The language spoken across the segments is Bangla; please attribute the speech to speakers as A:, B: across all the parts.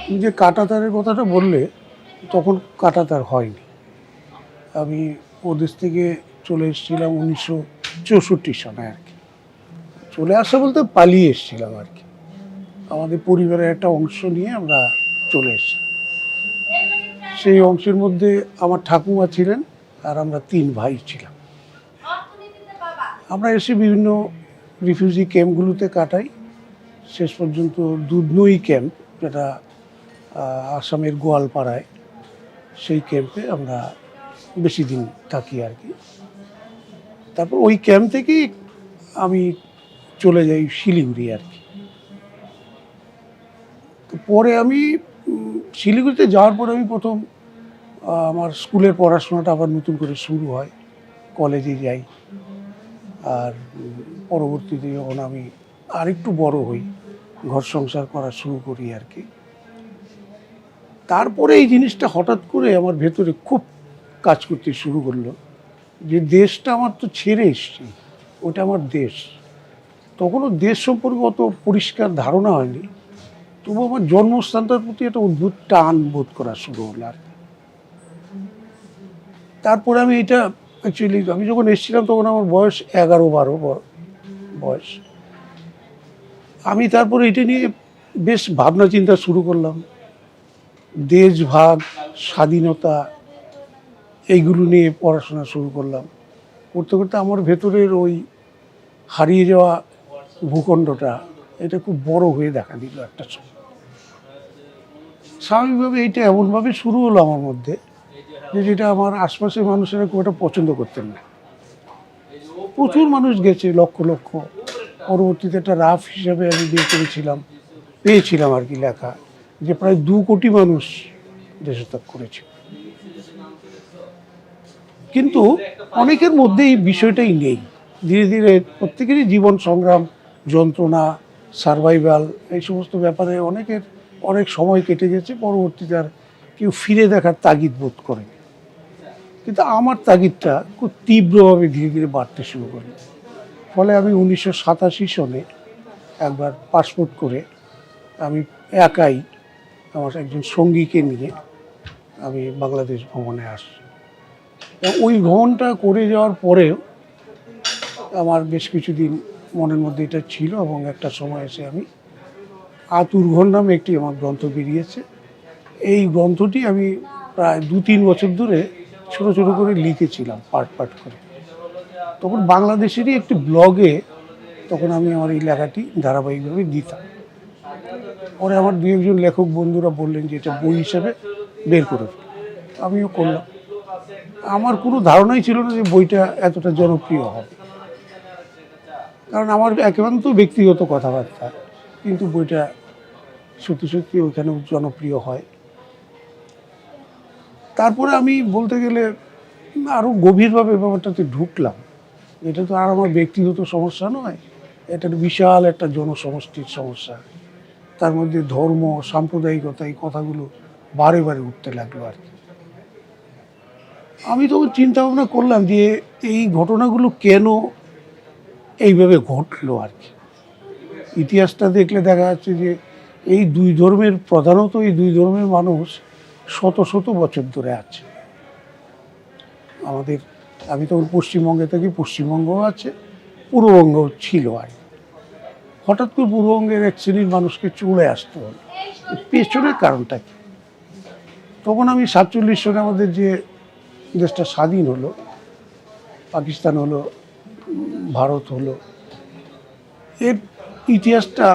A: তুমি যে কাঁটাতারের কথাটা বললে, তখন কাঁটাতার হয়নি। আমি ওদেশ থেকে চলে এসেছিলাম 1964 সনে আর কি। চলে আসা বলতে পালিয়ে এসেছিলাম আর কি। আমাদের পরিবারের একটা অংশ নিয়ে আমরা চলে এসেছি। সেই অংশের মধ্যে আমার ঠাকুমা ছিলেন আর আমরা 3 ভাই ছিলাম। আমরা এসে বিভিন্ন রিফিউজি ক্যাম্পগুলোতে কাটাই। শেষ পর্যন্ত দুধনই ক্যাম্প, যেটা আসামের গোয়ালপাড়ায়, সেই ক্যাম্পে আমরা বেশি দিন থাকি আর কি। তারপর ওই ক্যাম্প থেকেই আমি চলে যাই শিলিগুড়ি আর কি। তো পরে আমি শিলিগুড়িতে যাওয়ার পরে আমি প্রথম আমার স্কুলের পড়াশোনাটা আবার নতুন করে শুরু হয়, কলেজে যাই। আর পরবর্তীতে যখন আমি আরেকটু বড় হই, ঘর সংসার করা শুরু করি আর কি, তারপরে এই জিনিসটা হঠাৎ করে আমার ভেতরে খুব কাজ করতে শুরু করলো যে দেশটা আমার তো ছেড়ে এসছি, ওটা আমার দেশ। তখনও দেশ সম্পর্কে অত পরিষ্কার ধারণা হয়নি, তবু আমার জন্মস্থানটার প্রতি একটা অদ্ভুত টান বোধ করা শুরু হলো আর কি। তারপরে আমি এটা অ্যাকচুয়ালি আমি যখন এসেছিলাম তখন আমার বয়স 11-12 বয়স। আমি তারপরে এটা নিয়ে বেশ ভাবনা চিন্তা শুরু করলাম, দেশভাগ, স্বাধীনতা, এইগুলো নিয়ে পড়াশোনা শুরু করলাম। করতে করতে আমার ভেতরের ওই হারিয়ে যাওয়া ভূখণ্ডটা, এটা খুব বড় হয়ে দেখা দিল একটা সময়। স্বাভাবিকভাবে এইটা এমনভাবে শুরু হলো আমার মধ্যে যে যেটা আমার আশপাশের মানুষেরা খুব একটা পছন্দ করতেন না। প্রচুর মানুষ গেছে, লক্ষ লক্ষ। পরবর্তীতে একটা রাফ হিসাবে আমি পেয়েছিলাম আর কি লেখা, যে প্রায় 2 কোটি মানুষ দেশত্যাগ করেছে। কিন্তু অনেকের মধ্যে এই বিষয়টাই নেই। ধীরে ধীরে প্রত্যেকেরই জীবন সংগ্রাম, যন্ত্রণা, সারভাইভাল, এই সমস্ত ব্যাপারে অনেক সময় কেটে গেছে। পরবর্তীতে আর কেউ ফিরে দেখার তাগিদ বোধ করে। কিন্তু আমার তাগিদটা খুব তীব্রভাবে ধীরে ধীরে বাড়তে শুরু করে। ফলে আমি 1987 সনে একবার পাসপোর্ট করে আমি একাই আমার একজন সঙ্গীকে নিয়ে আমি বাংলাদেশ ভ্রমণে আসি। ওই ভ্রমণটা করে যাওয়ার পরেও আমার বেশ কিছুদিন মনের মধ্যে এটা ছিল, এবং একটা সময় এসে আমি আতুরঘর নামে একটি আমার গ্রন্থ বেরিয়েছে। এই গ্রন্থটি আমি প্রায় 2-3 বছর ধরে ছোট ছোট করে লিখেছিলাম, পার্ট করে। তখন বাংলাদেশেরই একটি ব্লগে তখন আমি আমার এই লেখাটি ধারাবাহিকভাবে দিতাম। পরে আমার 2-1 লেখক বন্ধুরা বললেন যে এটা বই হিসেবে বের করে ফেল। আমিও করলাম। আমার কোনো ধারণাই ছিল না যে বইটা এতটা জনপ্রিয় হবে, কারণ আমার একান্ত ব্যক্তিগত কথাবার্তা। কিন্তু বইটা সত্যি সত্যি ওইখানেও জনপ্রিয় হয়। তারপরে আমি বলতে গেলে আরও গভীরভাবে ব্যাপারটাতে ঢুকলাম। এটা তো আর আমার ব্যক্তিগত সমস্যা নয়, এটা বিশাল একটা জনসমষ্টির সমস্যা। তার মধ্যে ধর্ম, সাম্প্রদায়িকতা, এই কথাগুলো বারে বারে উঠতে লাগলো আর কি। আমি তখন চিন্তা ভাবনা করলাম যে এই ঘটনাগুলো কেন এইভাবে ঘটলো আর কি। ইতিহাসটা দেখলে দেখা যাচ্ছে যে প্রধানত এই দুই ধর্মের মানুষ শত শত বছর ধরে আছে আমাদের। আমি তখন পশ্চিমবঙ্গে থাকি, পশ্চিমবঙ্গও আছে, পূর্ববঙ্গও ছিল আর কি। হঠাৎ করে পূর্ববঙ্গের এক শ্রেণীর মানুষকে চলে আসতে হলো, পেছনের কারণটা কি? তখন আমি 47 সনে আমাদের যে দেশটা স্বাধীন হলো, পাকিস্তান হলো, ভারত হলো, এর ইতিহাসটা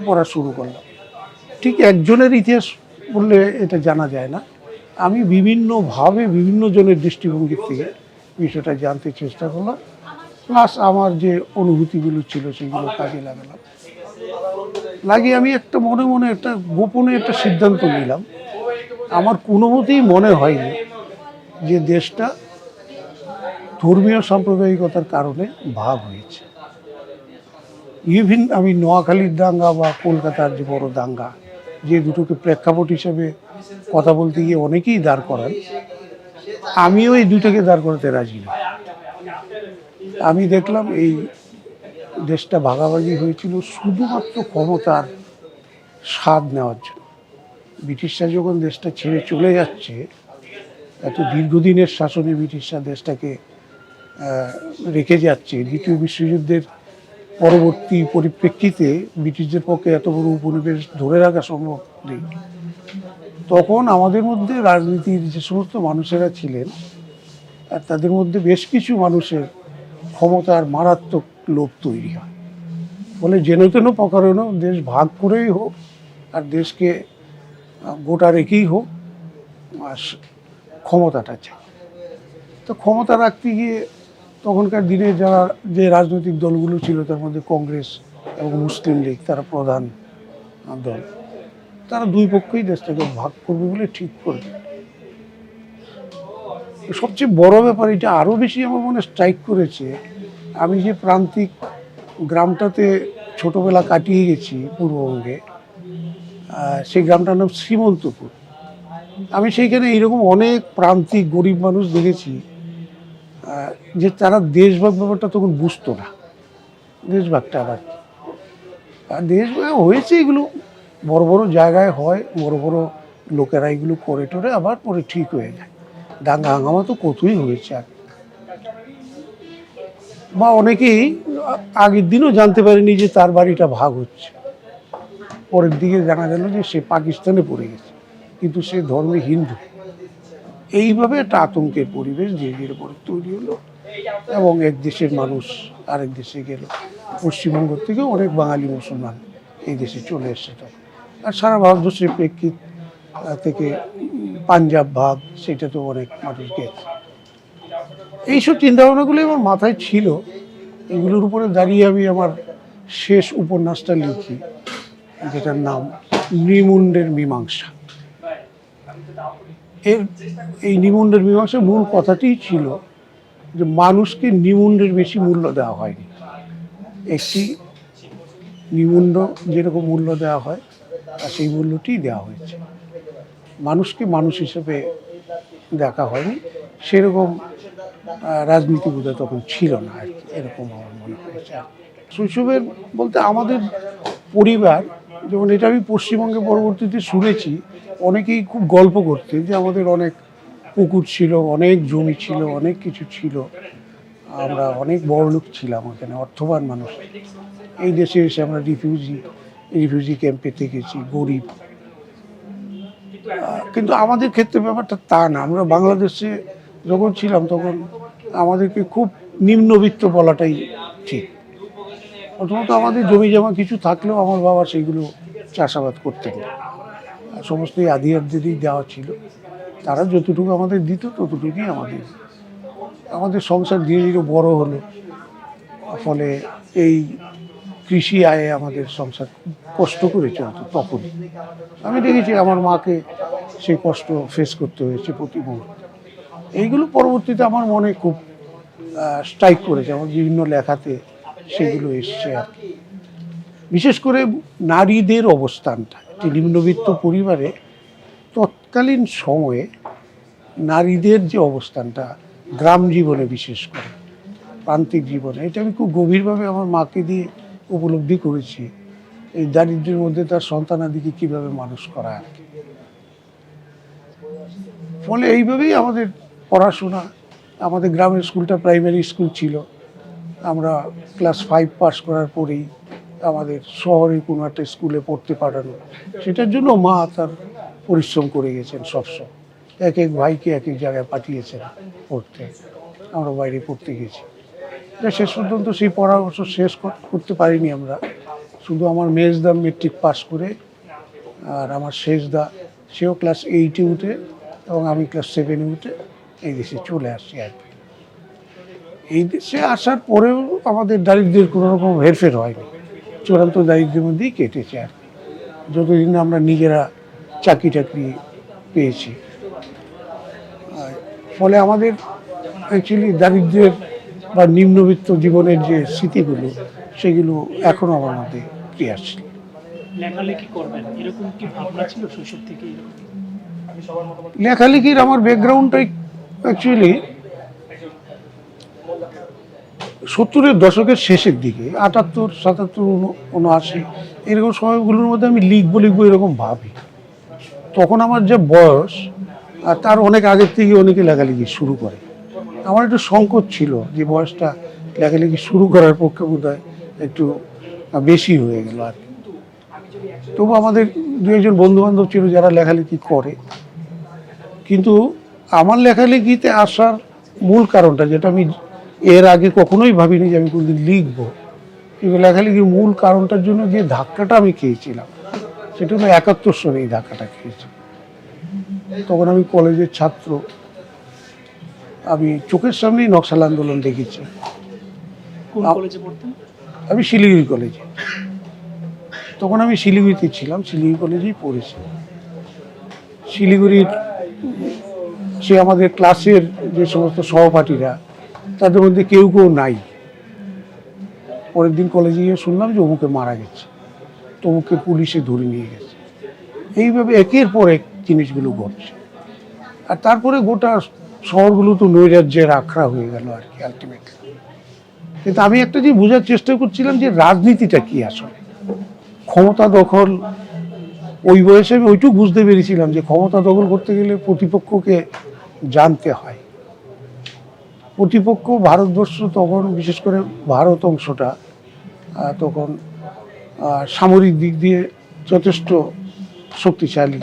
A: পড়া শুরু করলাম। ঠিক একজনের ইতিহাস বললে এটা জানা যায় না, আমি বিভিন্নভাবে বিভিন্ন জনের দৃষ্টিভঙ্গির থেকে বিষয়টা জানতে চেষ্টা করলাম। প্লাস আমার যে অনুভূতিগুলো ছিল সেগুলো কাজে লাগিয়ে আমি একটা মনে মনে একটা গোপনে একটা সিদ্ধান্ত নিলাম। আমার কোনো মতেই মনে হয়নি যে দেশটা ধর্মীয় সাম্প্রদায়িকতার কারণে ভাগ হয়েছে। ইভেন আমি নোয়াখালীর দাঙ্গা বা কলকাতার যে বড় দাঙ্গা, যে দুটোকে প্রেক্ষাপট হিসেবে কথা বলতে গিয়ে অনেকেই দাঁড় করান, আমিও এই দুটোকে দাঁড় করাতে রাজি না। আমি দেখলাম এই দেশটা ভাগাভাগি হয়েছিল শুধুমাত্র ক্ষমতার স্বাদ নেওয়ার জন্য। ব্রিটিশরা যখন দেশটা ছেড়ে চলে যাচ্ছে, এত দীর্ঘদিনের শাসনে ব্রিটিশরা দেশটাকে রেখে যাচ্ছে, দ্বিতীয় বিশ্বযুদ্ধের পরবর্তী পরিপ্রেক্ষিতে ব্রিটিশদের পক্ষে এত বড় উপনিবেশ ধরে রাখা সম্ভব নেই। তখন আমাদের মধ্যে রাজনীতির যে সমস্ত মানুষেরা ছিলেন, আর তাদের মধ্যে বেশ কিছু মানুষের ক্ষমতার মারাত্মক লোভ তৈরি হয়। ফলে যেন তেন প্রকারেণ দেশ ভাগ করেই হোক আর দেশকে গোটা রেখেই হোক, আর ক্ষমতাটা চাই। তো ক্ষমতা রাখতে গিয়ে তখনকার দিনে যারা যে রাজনৈতিক দলগুলো ছিল, তার মধ্যে কংগ্রেস এবং মুসলিম লীগ তারা প্রধান দল, তারা দুই পক্ষই দেশটাকে ভাগ করবে বলে ঠিক করবে। সবচেয়ে বড় ব্যাপার, এটা আরও বেশি আমার মনে স্ট্রাইক করেছে, আমি যে প্রান্তিক গ্রামটাতে ছোটবেলা কাটিয়ে গেছি পূর্ববঙ্গে, সেই গ্রামটার নাম শ্রীমন্তপুর। আমি সেইখানে এইরকম অনেক প্রান্তিক গরিব মানুষ দেখেছি যে তারা দেশভাগ ব্যাপারটা তখন বুঝতো না। দেশভাগটা আবার দেশভাগ হয়েছে, এগুলো বড় বড় জায়গায় হয়, বড় বড় লোকেরা এগুলো করে টোরে আবার পরে ঠিক হয়ে যায়। দাঙ্গা হাঙ্গামা তো কতই হয়েছে। বা অনেকেই আগের দিনও জানতে পারেনি যে তার বাড়িটা ভাগ হচ্ছে, পরের দিকে জানা গেল যে সে পাকিস্তানে পড়ে গেছে, কিন্তু সে ধর্মে হিন্দু। এইভাবে একটা আতঙ্কের পরিবেশ ধীরে ধীরে পরে তৈরি হলো এবং এক দেশের মানুষ আরেক দেশে গেল। পশ্চিমবঙ্গ থেকে অনেক বাঙালি মুসলমান এই দেশে চলে এসছে তখন। আর সারা ভারতবর্ষের প্রেক্ষিত থেকে পাঞ্জাব ভাগ, সেটা তো অনেক মানুষ গেছে। এইসব চিন্তাভাবনাগুলো আমার মাথায় ছিল। এগুলোর উপরে দাঁড়িয়ে আমি আমার শেষ উপন্যাসটা লিখি, যেটার নাম নিমুন্ডের মীমাংসা। এই নিমুন্ডের মীমাংসার মূল কথাটিই ছিল যে মানুষকে নিমুন্ডের বেশি মূল্য দেওয়া হয়নি। একটি নিমুন্ড যেরকম মূল্য দেওয়া হয়, আর সেই মূল্যটি দেওয়া হয়েছে। মানুষকে মানুষ হিসেবে দেখা হয়নি, সেরকম রাজনীতি বোধহয় তখন ছিল না আর কি, এরকম আমার মনে হয়েছে। শৈশবের বলতে আমাদের পরিবার, যেমন এটা আমি পশ্চিমবঙ্গে পরবর্তীতে শুনেছি, অনেকেই খুব গল্প করতে যে আমাদের অনেক পুকুর ছিল, অনেক জমি ছিল, অনেক কিছু ছিল, আমরা অনেক বড়লোক ছিলাম, ওখানে অর্থবান মানুষ। এই দেশে এসে আমরা রিফিউজি ক্যাম্পে থেকেছি, গরিব। কিন্তু আমাদের ক্ষেত্রে ব্যাপারটা তা না। আমরা বাংলাদেশে যখন ছিলাম তখন আমাদেরকে খুব নিম্নবিত্ত বলাটাই ঠিক। প্রথমত আমাদের জমি জমা কিছু থাকলেও আমার বাবা সেইগুলো চাষাবাদ করতেন না, সমস্তই আদিয়ারদেরই দেওয়া ছিল। তারা যতটুকু আমাদের দিত ততটুকুই আমাদের সংসার ধীরে ধীরে বড় হলো। ফলে এই কৃষি আয়ে আমাদের সংসার কষ্ট করে চলতো তখন। আমি দেখেছি আমার মাকে সেই কষ্ট ফেস করতে হয়েছে প্রতি মুহূর্তে। এইগুলো পরবর্তীতে আমার মনে খুব স্ট্রাইক করেছে, আমার বিভিন্ন লেখাতে সেগুলো এসছে আর কি। বিশেষ করে নারীদের অবস্থানটা, একটি নিম্নবিত্ত পরিবারে তৎকালীন সময়ে নারীদের যে অবস্থানটা, গ্রাম জীবনে বিশেষ করে প্রান্তিক জীবনে, এটা আমি খুব গভীরভাবে আমার মাকে দিয়ে উপলব্ধি করেছি। এই দারিদ্র্যের মধ্যে তার সন্তানাদিকে কীভাবে মানুষ করা আর কি। ফলে এইভাবেই আমাদের পড়াশোনা, আমাদের গ্রামের স্কুলটা প্রাইমারি স্কুল ছিল। আমরা ক্লাস 5 পাস করার পরেই আমাদের শহরে কোনো একটা স্কুলে পড়তে পাঠানো, সেটার জন্য মা তার পরিশ্রম করে গেছেন সবসময়। এক এক ভাইকে এক এক জায়গায় পাঠিয়েছেন পড়তে, আমরা বাইরে পড়তে গেছি। শেষ পর্যন্ত সেই পড়াশোনা শেষ করতে পারিনি আমরা। শুধু আমার মেজদা মেট্রিক পাস করে, আর আমার শেষদা সেও ক্লাস 8-এ উঠে এবং আমি ক্লাস 7-এ উঠে এই দেশে চলে আসছি আর কি। এই দেশে আসার পরেও আমাদের দারিদ্র্যের কোনো রকম হেরফের হয়নি, চূড়ান্ত দারিদ্র্যের মধ্যেই কেটেছে আর কি, যতদিন আমরা নিজেরা চাকরি টাকরি পেয়েছি। ফলে আমাদের অ্যাকচুয়ালি দারিদ্র্যের বা নিম্নবিত্ত জীবনের যে স্মৃতিগুলো, সেগুলো এখনও আমার মধ্যে ক্রিয়াশীল।
B: লেখালেখি করবেন এরকম কি ভাবনা ছিল শৈশব থেকে?
A: লেখালেখির আমার ব্যাকগ্রাউন্ডটাই অ্যাকচুয়ালি 70-এর দশকের শেষের দিকে, 78, 77, 79 এরকম সময়গুলোর মধ্যে আমি লিখবো এরকম ভাবি। তখন আমার যে বয়স আর তার অনেক আগের থেকে অনেকে লেখালেখি শুরু করে। আমার একটু সংকোচ ছিল যে বয়সটা লেখালেখি শুরু করার পক্ষে বোধহয় একটু বেশি হয়ে গেল আর কি। তবু আমাদের দু একজন বন্ধু বান্ধব ছিল যারা লেখালেখি করে, কিন্তু আমার লেখালেখিতে আসার মূল কারণটা, যেটা আমি এর আগে কখনোই ভাবিনি যে আমি কোনোদিন লিখবো, কিন্তু লেখালেখির মূল কারণটার জন্য যে ধাক্কাটা আমি খেয়েছিলাম সেটা হলো 71 সনে এই ধাক্কাটা খেয়েছি। তখন আমি কলেজের ছাত্র, আমি চোখের সামনেই নকশাল আন্দোলন দেখেছি।
B: কোন কলেজে পড়তেন?
A: আমি শিলিগুড়ি কলেজে, তখন আমি শিলিগুড়িতে ছিলাম, শিলিগুড়ি কলেজেই পড়েছি। শিলিগুড়ির সে আমাদের ক্লাসের যে সমস্ত সহপাঠীরা, তাদের মধ্যে কেউ কেউ নাই। পরের দিন কলেজে গিয়ে শুনলাম যে অমুকে মারা গেছে, তমুকে পুলিশে ধরে নিয়ে গেছে। এইভাবে একের পর এক জিনিসগুলো ঘটছে, আর তারপরে গোটা শহরগুলো তো নৈরাজ্যের আখড়া হয়ে গেল আর কি আলটিমেটলি। কিন্তু আমি একটা যে বোঝার চেষ্টা করছিলাম যে রাজনীতিটা কি আসলে, ক্ষমতা দখল। ওই বয়সে আমি ওইটুকু বুঝতে পেরেছিলাম যে ক্ষমতা দখল করতে গেলে প্রতিপক্ষকে জানতে হয়। প্রতিপক্ষ ভারতবর্ষ তখন, বিশেষ করে ভারত অংশটা তখন সামরিক দিক দিয়ে যথেষ্ট শক্তিশালী,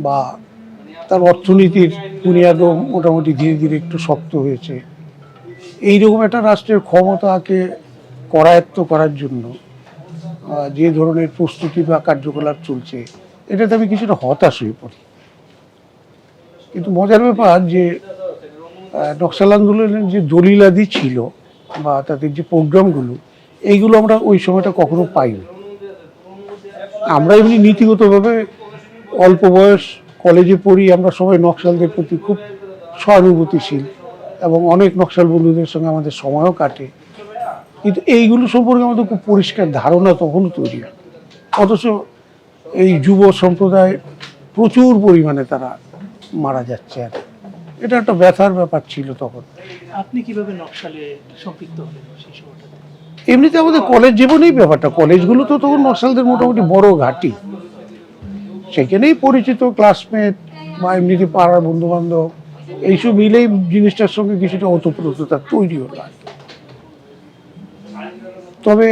A: বা তার অর্থনীতির বুনিয়াদও মোটামুটি ধীরে ধীরে একটু শক্ত হয়েছে। এইরকম একটা রাষ্ট্রের ক্ষমতাকে করায়ত্ত করার জন্য যে ধরনের প্রস্তুতি বা কার্যকলাপ চলছে, এটাতে আমি কিছুটা হতাশ হয়ে পড়ি। কিন্তু মজার ব্যাপার যে নকশাল আন্দোলনের যে দলিলাদি ছিল বা তাদের যে প্রোগ্রামগুলো, এইগুলো আমরা ওই সময়টা কখনো পাইনি। আমরা এমনি নীতিগতভাবে অল্প বয়স, কলেজে পড়ি, আমরা সবাই নকশালদের প্রতি খুব সহানুভূতিশীল এবং অনেক নকশাল বন্ধুদের সঙ্গে আমাদের সময়ও কাটে। কিন্তু এইগুলো সম্পর্কে আমাদের খুব পরিষ্কার ধারণা তখনও তৈরি হয়। অথচ এই যুব সম্প্রদায় প্রচুর পরিমাণে তারা মারা যাচ্ছে, আর এটা একটা ব্যথার ব্যাপার ছিল তখন।
B: আপনি কিভাবে নকশালে সম্পৃক্ত হলেন সেই সময়টাতে?
A: এমনিতে আমাদের কলেজ জীবনেই ব্যাপারটা, কলেজগুলো তো তখন নকশালদের মোটামুটি বড় ঘাঁটি, সেখানেই পরিচিত ক্লাসমেট বা এমনিতে পাড়ার বন্ধু বান্ধব, এইসব মিলেই জিনিসটার সঙ্গে কিছুটা ওতপ্রোততা তৈরি হলো। তবে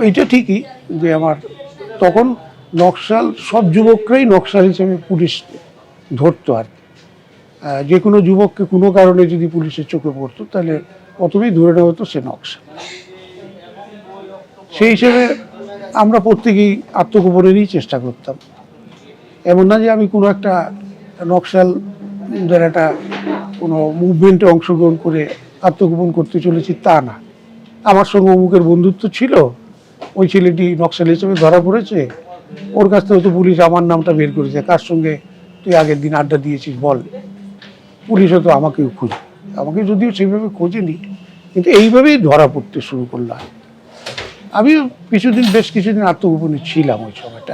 A: এটা ঠিকই যে আমার তখন নকশাল, সব যুবকরাই নকশাল হিসেবে পুলিশ ধরতো আর কি। যে কোনো যুবককে কোনো কারণে যদি পুলিশের চোখে পড়তো তাহলে প্রথমেই ধরে নেওয়া হতো সে নকশাল। সেই হিসেবে আমরা প্রত্যেকেই আত্মগোপনেরই চেষ্টা করতাম। এমন না যে আমি কোনো একটা নকশাল যারা একটা কোনো মুভমেন্টে অংশগ্রহণ করে আত্মগোপন করতে চলেছি, তা না। আমার সঙ্গে অমুকের বন্ধুত্ব ছিল, ওই ছেলেটি নকশাল হিসেবে ধরা পড়েছে, ওর কাছ থেকে তো পুলিশ আমার নামটা বের করেছে, কার সঙ্গে তুই আগের দিন আড্ডা দিয়েছিস বল। পুলিশ হয়তো আমাকেও খুঁজে, আমাকে যদিও সেইভাবে খোঁজেনি, কিন্তু এইভাবেই ধরা পড়তে শুরু করলাম। আমি বেশ কিছুদিন আত্মগোপনে ছিলাম ওই সময়টা,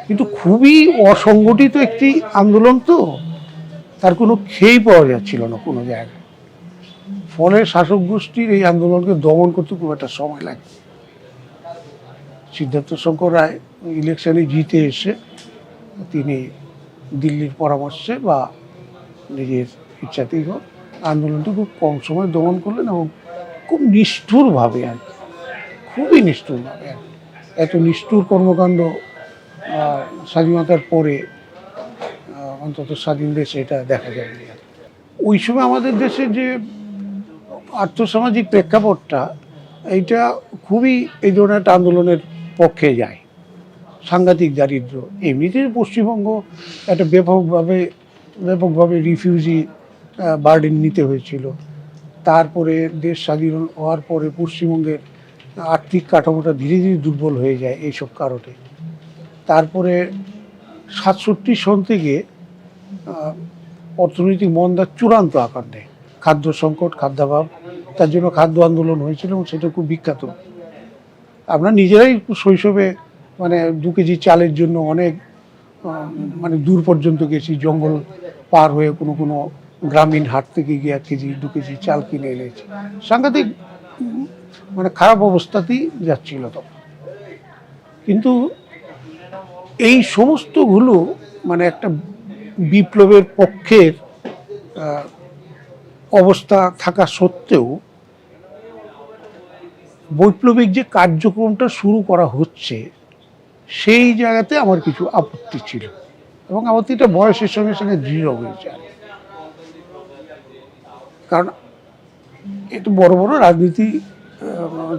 A: কিন্তু খুবই অসংগঠিত একটি আন্দোলন তো, তার কোনো খেই পাওয়া যাচ্ছিল না কোনো জায়গায়। ফলে শাসক গোষ্ঠীর এই আন্দোলনকে দমন করতে খুব একটা সময় লাগে। সিদ্ধার্থ শঙ্কর রায় ইলেকশনে জিতে এসে তিনি দিল্লির পরামর্শে বা নিজের ইচ্ছাতেই হোক আন্দোলনটি খুব কম সময় দমন করলেন, এবং খুব নিষ্ঠুরভাবে আর কি, খুবই নিষ্ঠুরভাবে আর কি। এত নিষ্ঠুর কর্মকাণ্ড স্বাধীনতার পরে অন্তত স্বাধীন দেশে এটা দেখা যায়নি। ওই সময় আমাদের দেশে যে আর্থসামাজিক প্রেক্ষাপটটা, এইটা খুবই এই ধরনের একটা আন্দোলনের পক্ষে যায়। সাংঘাতিক দারিদ্র্য, এমনিতে পশ্চিমবঙ্গ একটা ব্যাপকভাবে রিফিউজি বার্ডেন নিতে হয়েছিল। তারপরে দেশ স্বাধীন হওয়ার পরে পশ্চিমবঙ্গের আর্থিক কাঠামোটা ধীরে ধীরে দুর্বল হয়ে যায় এইসব কারণে। তারপরে 67 সন থেকে অর্থনৈতিক মন্দার চূড়ান্ত আকার নেয়, খাদ্য সংকট, খাদ্যাভাব, তার জন্য খাদ্য আন্দোলন হয়েছিল এবং সেটা খুব বিখ্যাত। আমরা নিজেরাই শৈশবে মানে 2 কেজি চালের জন্য অনেক মানে দূর পর্যন্ত গেছি, জঙ্গল পার হয়ে কোনো কোনো গ্রামীণ হাট থেকে গিয়ে 1 কেজি 2 কেজি চাল কিনে এনেছি। সাংঘাতিক মানে খারাপ অবস্থাতেই যাচ্ছিল তখন। কিন্তু এই সমস্তগুলো মানে একটা বিপ্লবের পক্ষের অবস্থা থাকা সত্ত্বেও বৈপ্লবিক যে কার্যক্রমটা শুরু করা হচ্ছে সেই জায়গাতে আমার কিছু আপত্তি ছিল, এবং আপত্তিটা বয়সের সঙ্গে সঙ্গে দৃঢ় হয়েছে। কারণ একটু বড় বড় রাজনীতি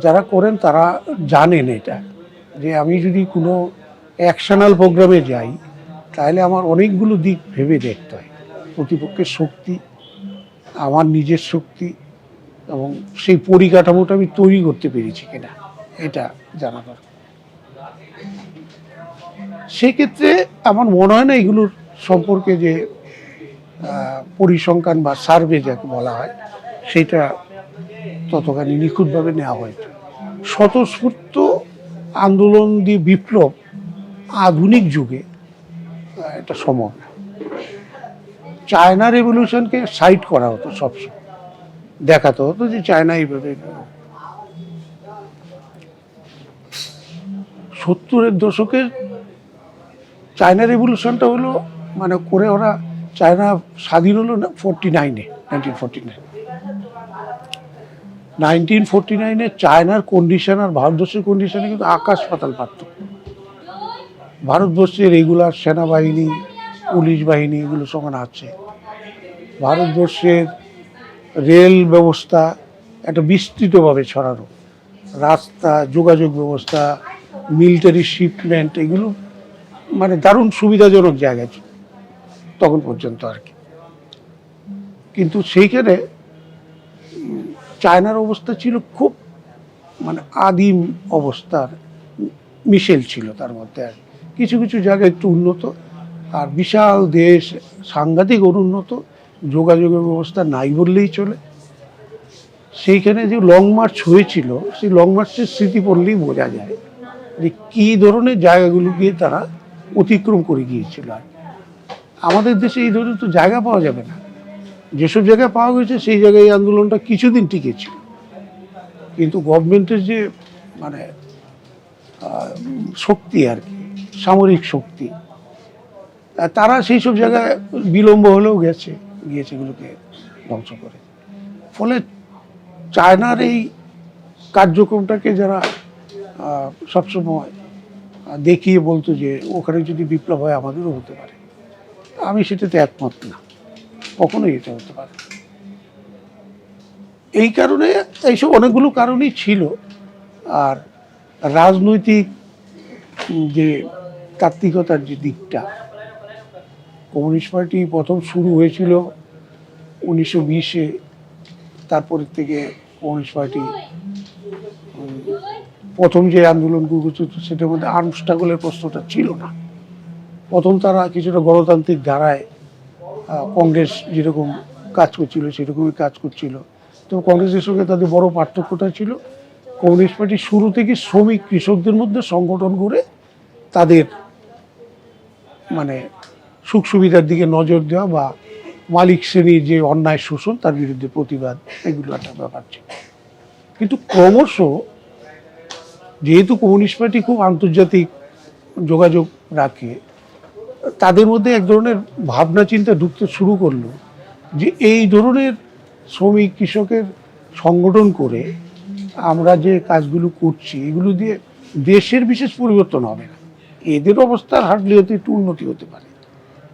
A: যারা করেন তারা জানেন এটা, যে আমি যদি কোনো অ্যাকশনাল প্রোগ্রামে যাই তাহলে আমার অনেকগুলো দিক ভেবে দেখতে হয়, প্রতিপক্ষের শক্তি, আমার নিজের শক্তি, এবং সেই পরিকাঠামোটা আমি তৈরি করতে পেরেছি কিনা এটা জানা দরকার। সেক্ষেত্রে আমার মনে হয় না এগুলোর সম্পর্কে যে পরিসংখ্যান বা সার্ভে যাকে বলা হয় সেটা ততখানি নিখুঁতভাবে নেওয়া হয়েছে। স্বতঃস্ফূর্ত আন্দোলন দিয়ে বিপ্লব আধুনিক যুগে এটা সম্ভব না। চায়না রেভলিউশনকে সাইড করা হতো, সবসময় দেখাতে হতো যে চায়না এইভাবে। 70-এর দশকের চায়না রেভলিউশনটা হলো মানে করে ওরা চায়না স্বাধীন হলো না 1949-এ চায়নার কন্ডিশন আর ভারতবর্ষের কন্ডিশনে কিন্তু আকাশ পাতাল পার্থক্য। ভারতবর্ষের রেগুলার সেনাবাহিনী, পুলিশ বাহিনী এগুলো সমান আছে। ভারতবর্ষের রেল ব্যবস্থা একটা বিস্তৃতভাবে ছড়ানো, রাস্তা, যোগাযোগ ব্যবস্থা, মিলিটারি শিপমেন্ট, এগুলো মানে দারুণ সুবিধাজনক জায়গা ছিল তখন পর্যন্ত আর কি। কিন্তু সেইখানে চায়নার অবস্থা ছিল খুব মানে আদিম অবস্থার মিশেল ছিল তার মধ্যে। আর কিছু কিছু জায়গা একটু উন্নত, আর বিশাল দেশ, সাংঘাতিক অনুন্নত, যোগাযোগের ব্যবস্থা নাই বললেই চলে। সেইখানে যে লং মার্চ হয়েছিল, সেই লং মার্চের স্মৃতি পড়লেই বোঝা যায় যে কী ধরনের জায়গাগুলো গিয়ে তারা অতিক্রম করে গিয়েছিল। আর আমাদের দেশে এই ধরনের তো জায়গা পাওয়া যাবে না। যেসব জায়গায় পাওয়া গেছে সেই জায়গায় এই আন্দোলনটা কিছুদিন টিকেছিল, কিন্তু গভর্নমেন্টের যে মানে শক্তি আর কি, সামরিক শক্তি, তারা সেই সব জায়গায় বিলম্ব হলেও গিয়েছে এগুলোকে ধ্বংস করে। ফলে চায়নার এই কার্যক্রমটাকে যারা সবসময় দেখিয়ে বলতো যে ওখানে যদি বিপ্লব হয় আমাদেরও হতে পারে, আমি সেটাতে একমত না, কখনোই এটা হতে পারে। এই কারণে এইসব অনেকগুলো কারণই ছিল। আর রাজনৈতিক যে তাত্ত্বিকতার যে দিকটা, কমিউনিস্ট পার্টি প্রথম শুরু হয়েছিল 1920-এ, তারপরের থেকে কমিউনিস্ট পার্টি প্রথম যে আন্দোলনগুলো চলতো সেটার মধ্যে আর্মস স্ট্রাগলের প্রশ্নটা ছিল না। প্রথম তারা কিছুটা গণতান্ত্রিক ধারায়, কংগ্রেস যেরকম কাজ করছিল সেরকমই কাজ করছিল। তো কংগ্রেসের সঙ্গে তাদের বড় পার্থক্যটা ছিল, কমিউনিস্ট পার্টি শুরু থেকে শ্রমিক কৃষকদের মধ্যে সংগঠন করে তাদের মানে সুখ সুবিধার দিকে নজর দেওয়া বা মালিক শ্রেণীর যে অন্যায় শোষণ তার বিরুদ্ধে প্রতিবাদ, এগুলো একটা ব্যাপার ছিল। কিন্তু ক্রমশ যেহেতু কমিউনিস্ট পার্টি খুব আন্তর্জাতিক যোগাযোগ রাখে, তাদের মধ্যে এক ধরনের ভাবনা চিন্তা ঢুকতে শুরু করলো যে এই ধরনের শ্রমিক কৃষকের সংগঠন করে আমরা যে কাজগুলো করছি এগুলো দিয়ে দেশের বিশেষ পরিবর্তন হবে না, এদের অবস্থার হার্ডলি হতে একটু উন্নতি হতে পারে,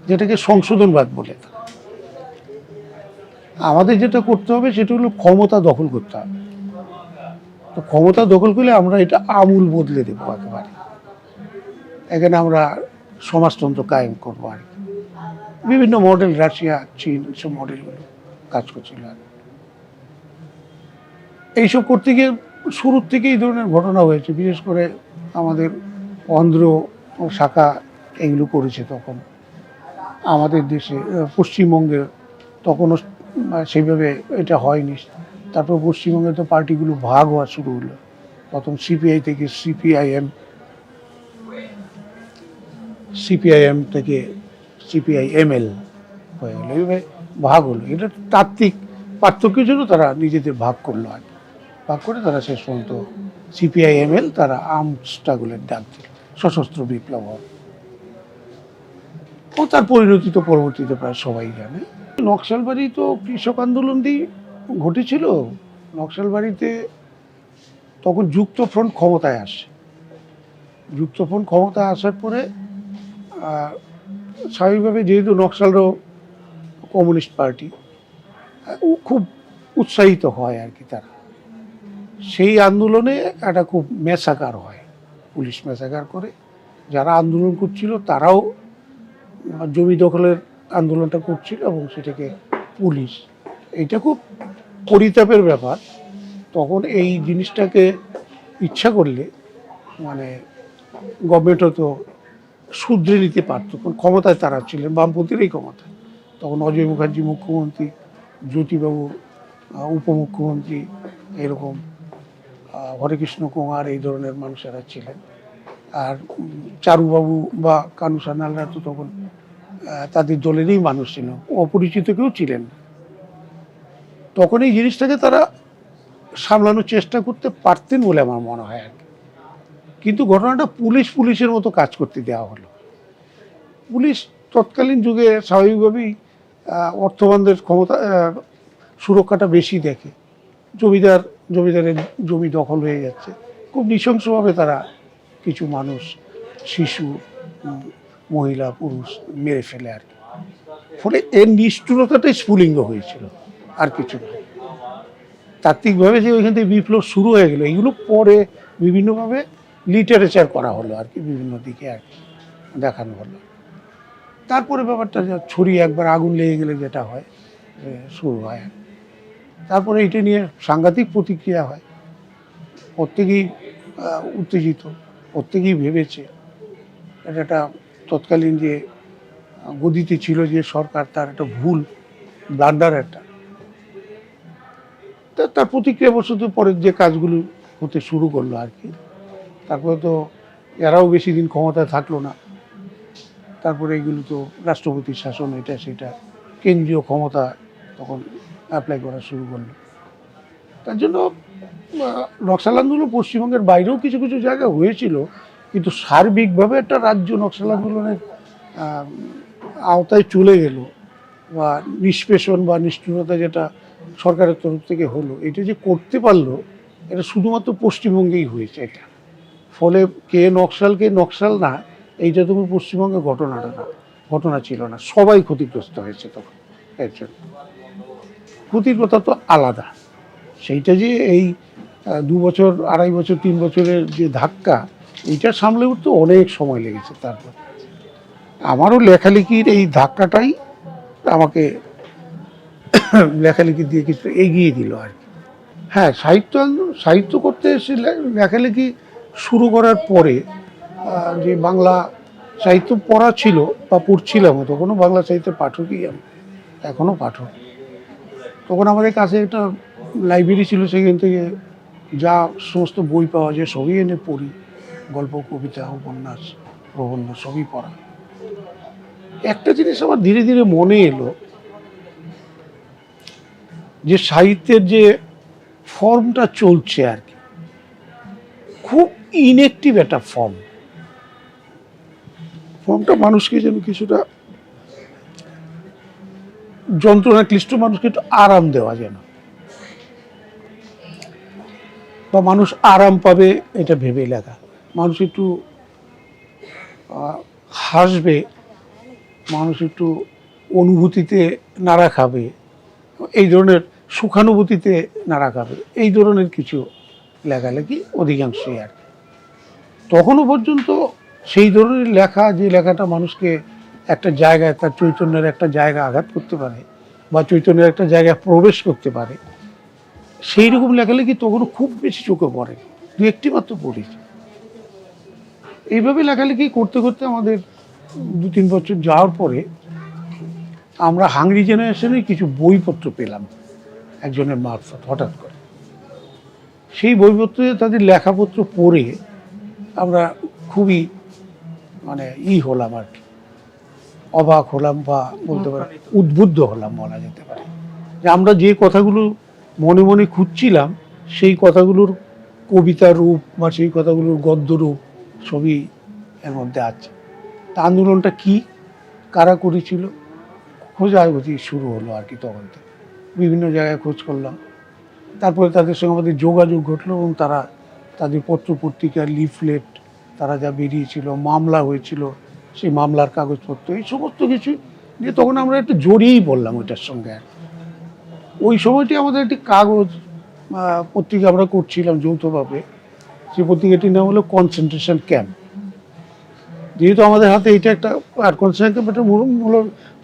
A: যেটাকে সংশোধনবাদ বলে। আমাদের যেটা করতে হবে সেটা হলো ক্ষমতা দখল করতে হবে। তো ক্ষমতা দখল করলে আমরা এটা আমূল বদলে দেবো একেবারে। এখানে আমরা সমাজতন্ত্র কায়েম করবো আর কি। বিভিন্ন মডেল, রাশিয়া, চীন, সব মডেলগুলো কাজ করছিল। এইসব করতে গিয়ে শুরুর থেকে এই ধরনের ঘটনা হয়েছে। বিশেষ করে আমাদের অন্ধ্র শাখা এগুলো করেছে তখন আমাদের দেশে। পশ্চিমবঙ্গে তখনও সেইভাবে এটা হয়নি। তারপর পশ্চিমবঙ্গে তো পার্টিগুলো ভাগ হওয়া শুরু হলো। প্রথম সিপিআই থেকে সিপিআইএম থেকে সিপিআইএমএল হয়ে গেলো, এইভাবে ভাগ হলো। এটা তাত্ত্বিক পার্থক্যের জন্য তারা নিজেদের ভাগ করলো। আর ভাগ করে তারা শেষ পর্যন্ত সিপিআইএমএল তারা আর্মড স্ট্রাগলের ডাক দিল, সশস্ত্র বিপ্লব হবে। ও তার পরিণতি তো পরবর্তীতে প্রায় সবাই জানে। নকশালবাড়ি তো কৃষক আন্দোলন দিয়ে ঘটেছিল। নকশালবাড়িতে তখন যুক্তফ্রন্ট ক্ষমতায় আসে। যুক্তফ্রন্ট ক্ষমতায় আসার পরে স্বাভাবিকভাবে যেহেতু নকশালরাও কমিউনিস্ট পার্টি, ও খুব উৎসাহিত হয় আর কি তারা। সেই আন্দোলনে একটা খুব মেসাকার হয়, পুলিশ মেসাকার করে। যারা আন্দোলন করছিল তারাও জমি দখলের আন্দোলনটা করছিল এবং সেটাকে পুলিশ, এটা খুব পরিতাপের ব্যাপার। তখন এই জিনিসটাকে ইচ্ছা করলে মানে গভর্নমেন্টও তো শুধরে নিতে পারত, কারণ ক্ষমতায় তারা ছিলেন, বামপন্থীরাই ক্ষমতায়। তখন অজয় মুখার্জি মুখ্যমন্ত্রী, জ্যোতিবাবু উপমুখ্যমন্ত্রী, এরকম হরেকৃষ্ণ কুমার, এই ধরনের মানুষেরা ছিলেন। আর চারুবাবু বা কানু সান্যালরা তো তখন তাদের দলেরই মানুষ ছিল, অপরিচিত কেউ ছিলেন না। তখন এই জিনিসটাকে তারা সামলানোর চেষ্টা করতে পারতেন বলে আমার মনে হয় আর কি। কিন্তু ঘটনাটা পুলিশের মতো কাজ করতে দেওয়া হলো। পুলিশ তৎকালীন যুগে স্বাভাবিকভাবেই অর্থবানদের ক্ষমতা সুরক্ষাটা বেশি দেখে। জমিদারের জমি দখল হয়ে যাচ্ছে, খুব নৃশংসভাবে তারা কিছু মানুষ, শিশু, মহিলা, পুরুষ মেরে ফেলে আর কি। ফলে এর নিষ্ঠুরতাটাই স্ফুলিঙ্গ হয়েছিল, আর কিছু না। তাত্ত্বিকভাবে যে ওইখান থেকে বিপ্লব শুরু হয়ে গেলো, এগুলো পরে বিভিন্নভাবে লিটারেচার করা হলো আর কি, বিভিন্ন দিকে আর কি দেখানো হলো। তারপরে ব্যাপারটা ছড়িয়ে একবার আগুন লেগে গেলে যেটা হয় শুরু হয়। তারপরে এটা নিয়ে সাংঘাতিক প্রতিক্রিয়া হয়, প্রত্যেকেই উত্তেজিত, প্রত্যেকেই ভেবেছে এটা একটা তৎকালীন যে গদিতে ছিল যে সরকার, তার একটা ভুল, ব্লান্ডার একটা। তার প্রতিক্রিয়া বশত পরের যে কাজগুলো হতে শুরু করলো আর কি। তারপরে তো এরাও বেশি দিন ক্ষমতায় থাকলো না। তারপরে এগুলো তো রাষ্ট্রপতির শাসন, এটা সেটা কেন্দ্রীয় ক্ষমতা তখন অ্যাপ্লাই করা শুরু করলো। তার জন্য নকশাল আন্দোলন পশ্চিমবঙ্গের বাইরেও কিছু কিছু জায়গায় হয়েছিল, কিন্তু সার্বিকভাবে একটা রাজ্য নকশাল আন্দোলনের আওতায় চলে গেল বা নিষ্পেষণ বা নিষ্ঠুরতা যেটা সরকারের তরফ থেকে হলো, এটা যে করতে পারলো, এটা শুধুমাত্র পশ্চিমবঙ্গেই হয়েছে এটা। ফলে কে নকশাল না, এইটা তুমি পশ্চিমবঙ্গের ঘটনা ছিল না, সবাই ক্ষতিগ্রস্ত হয়েছে তখন। এর জন্য ক্ষতির কথা তো আলাদা, সেইটা যে এই 2 বছর, 2.5 বছর, 3 বছরের যে ধাক্কা, এইটা সামলে উঠতে অনেক সময় লেগেছে। তারপর আমারও লেখালেখির এই ধাক্কাটাই আমাকে লেখালেখি দিয়ে কিছু এগিয়ে দিল আর কি। হ্যাঁ, সাহিত্য করতে এসে লেখালেখি শুরু করার পরে যে বাংলা সাহিত্য পড়া ছিল বা পড়ছিলাম, তখনও বাংলা সাহিত্যের পাঠকই আমি, এখনও পাঠক। তখন আমাদের কাছে একটা লাইব্রেরি ছিল, সেখান থেকে যা সমস্ত বই পাওয়া যায় সবই এনে পড়ি, গল্প, কবিতা, উপন্যাস, প্রবন্ধ সবই পড়া। একটা জিনিস আমার ধীরে ধীরে মনে এলো, যে সাহিত্যের যে ফর্মটা চলছে আর কি, খুব ইনএক্টিভ একটা ফর্মটা মানুষকে যেন কিছুটা যন্ত্রণা ক্লিষ্ট, মানুষকে একটু আরাম দেওয়া যেন, বা মানুষ আরাম পাবে এটা ভেবে লেখা, মানুষ একটু হাসবে, মানুষ একটু অনুভূতিতে নাড়া খাবে, এই ধরনের সুখানুভূতিতে নাড়া খাবে, এই ধরনের কিছু লেখালেখি অধিকাংশই আর কি। তখনও পর্যন্ত সেই ধরনের লেখা, যে লেখাটা মানুষকে একটা জায়গায়, তার চৈতন্যের একটা জায়গা আঘাত করতে পারে বা চৈতন্যের একটা জায়গায় প্রবেশ করতে পারে, সেই রকম লেখালেখি তখনও খুব বেশি চোখে পড়ে, 2-1টি মাত্র পড়েছি। এইভাবে লেখালেখি করতে করতে আমাদের 2-3 বছর যাওয়ার পরে আমরা হাংরি জেনারেশনে কিছু বইপত্র পেলাম একজনের মারফত, হঠাৎ করে। সেই বইপত্রে তাদের লেখাপত্র পড়ে আমরা খুবই হলাম আর কি, অবাক হলাম বা বলতে পারি উদ্বুদ্ধ হলাম বলা যেতে পারে, যে আমরা যে কথাগুলো মনে মনে খুঁজছিলাম, সেই কথাগুলোর কবিতা রূপ বা সেই কথাগুলোর গদ্য রূপ সবই এর মধ্যে আছে। তা আন্দোলনটা কি, কারা করেছিল খোঁজাখুঁজি শুরু হলো আর কি। তখন থেকে বিভিন্ন জায়গায় খোঁজ করলাম, তারপরে তাদের সঙ্গে আমাদের যোগাযোগ ঘটলো এবং তারা তাদের পত্রপত্রিকা, লিফলেট, তারা যা বেরিয়েছিল, মামলা হয়েছিল, সেই মামলার কাগজপত্র, এই সমস্ত কিছু নিয়ে তখন আমরা একটু জড়িয়েই পড়লাম ওইটার সঙ্গে আর কি। ওই সময়টি আমাদের একটি কাগজ পত্রিকা আমরা করছিলাম যৌথভাবে। সেই পত্রিকাটির নাম হলো কনসেন্ট্রেশন ক্যাম্প। যেহেতু আমাদের হাতে এটা একটা, আর কনসেন্ট্রেশন ক্যাম্প একটা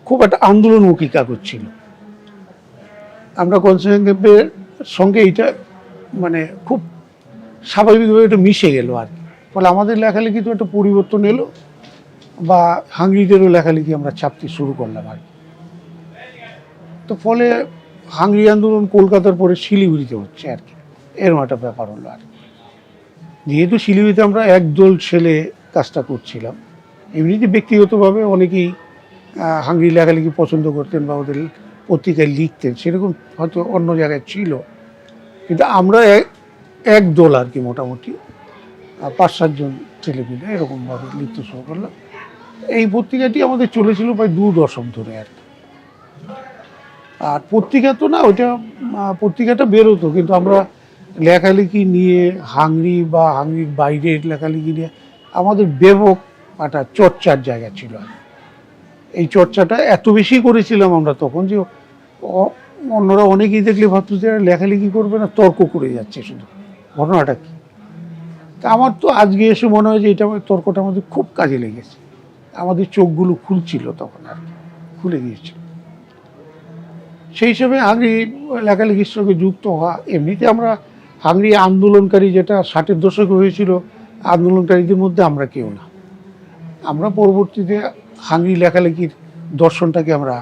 A: খুব একটা আন্দোলনমুখী কাগজ ছিল, আমরা কনসেন্ট্রেশন ক্যাম্পের সঙ্গে এইটা মানে খুব স্বাভাবিকভাবে এটা মিশে গেল আর কি। ফলে আমাদের লেখালেখি তো একটা পরিবর্তন এলো, বা হাঙ্গরিদেরও লেখালেখি আমরা ছাপতে শুরু করলাম আর কি। তো ফলে হাঙ্গরি আন্দোলন কলকাতার পরে শিলিগুড়িতে হচ্ছে আর কি, এরকম একটা ব্যাপার হলো আর কি। যেহেতু শিলিগুড়িতে আমরা একদল ছেলে কাজটা করছিলাম, এমনিতে ব্যক্তিগতভাবে অনেকেই হাঙ্গরি লেখালেখি পছন্দ করতেন বা ওদের পত্রিকায় লিখতেন, সেরকম হয়তো অন্য জায়গায় ছিল, কিন্তু আমরা এক দল আর কি, মোটামুটি 5-7 জন ছেলে মিলে এরকমভাবে লিখতে শুরু করলাম। এই পত্রিকাটি আমাদের চলেছিল প্রায় 2 দশক ধরে আর কি। আর পত্রিকা তো না, ওইটা পত্রিকাটা বেরোতো, কিন্তু আমরা লেখালেখি নিয়ে হাঙ্গরি বা হাঙ্গরির বাইরের লেখালেখি নিয়ে আমাদের ব্যাপক একটা চর্চার জায়গা ছিল আর কি। এই চর্চাটা এত বেশি করেছিলাম আমরা তখন যে অন্যরা অনেকেই দেখলে ভাবতো যে লেখালেখি করবে না, তর্ক করে যাচ্ছে শুধু। ঘটনাটা কি, তা আমার তো আজকে এসে মনে হয় যে এটা তর্কটা আমাদের খুব কাজে লেগেছে। আমাদের চোখগুলো খুলছিল তখন আর কি, খুলে গিয়েছিল। সেই হিসেবে হাঙ্গরি লেখালেখির সঙ্গে যুক্ত হওয়া, এমনিতে আমরা হাঙ্গরি আন্দোলনকারী, যেটা 60-এর দশকে হয়েছিল, আন্দোলনকারীদের মধ্যে আমরা কেউ না। আমরা পরবর্তীতে হাঙ্গরি লেখালেখির দর্শনটাকে আমরা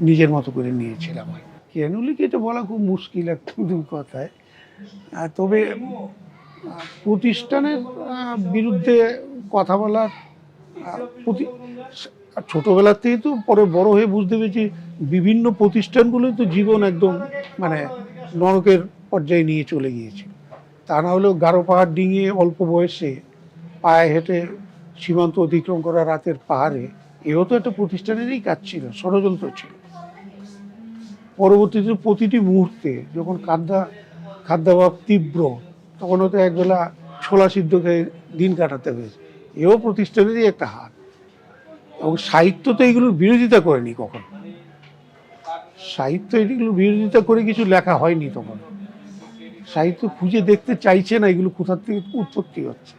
A: নিজের মতো করে নিয়েছিলাম। কেন লিখি এটা বলা খুব মুশকিল একটা কথায়। তবে প্রতিষ্ঠানের বিরুদ্ধে কথা বলার ছোটবেলার থেকে তো পরে বড় হয়ে বুঝতে পেরেছি, বিভিন্ন প্রতিষ্ঠানগুলোই তো জীবন একদম মানে নরকের পর্যায়ে নিয়ে চলে গিয়েছে। তা না হলেও গারো পাহাড় ডিঙিয়ে অল্প বয়সে পায়ে হেঁটে সীমান্ত অতিক্রম করা রাতের পাহাড়ে, এও তো একটা প্রতিষ্ঠানেরই কাজ ছিল, ষড়যন্ত্র ছিল। পরবর্তীতে প্রতিটি মুহূর্তে যখন খাদ্যাভাব তীব্র, তখন হয়তো একবেলা ছোলা সিদ্ধ খেয়ে দিন কাটাতে হয়েছে, এও প্রতিষ্ঠানেরই একটা হাত। এবং সাহিত্য তো এইগুলোর বিরোধিতা করেনি কখন, সাহিত্য এগুলো বিরোধিতা করে কিছু লেখা হয়নি তখন। সাহিত্য খুঁজে দেখতে চাইছে না এগুলো কোথার থেকে উৎপত্তি হচ্ছে।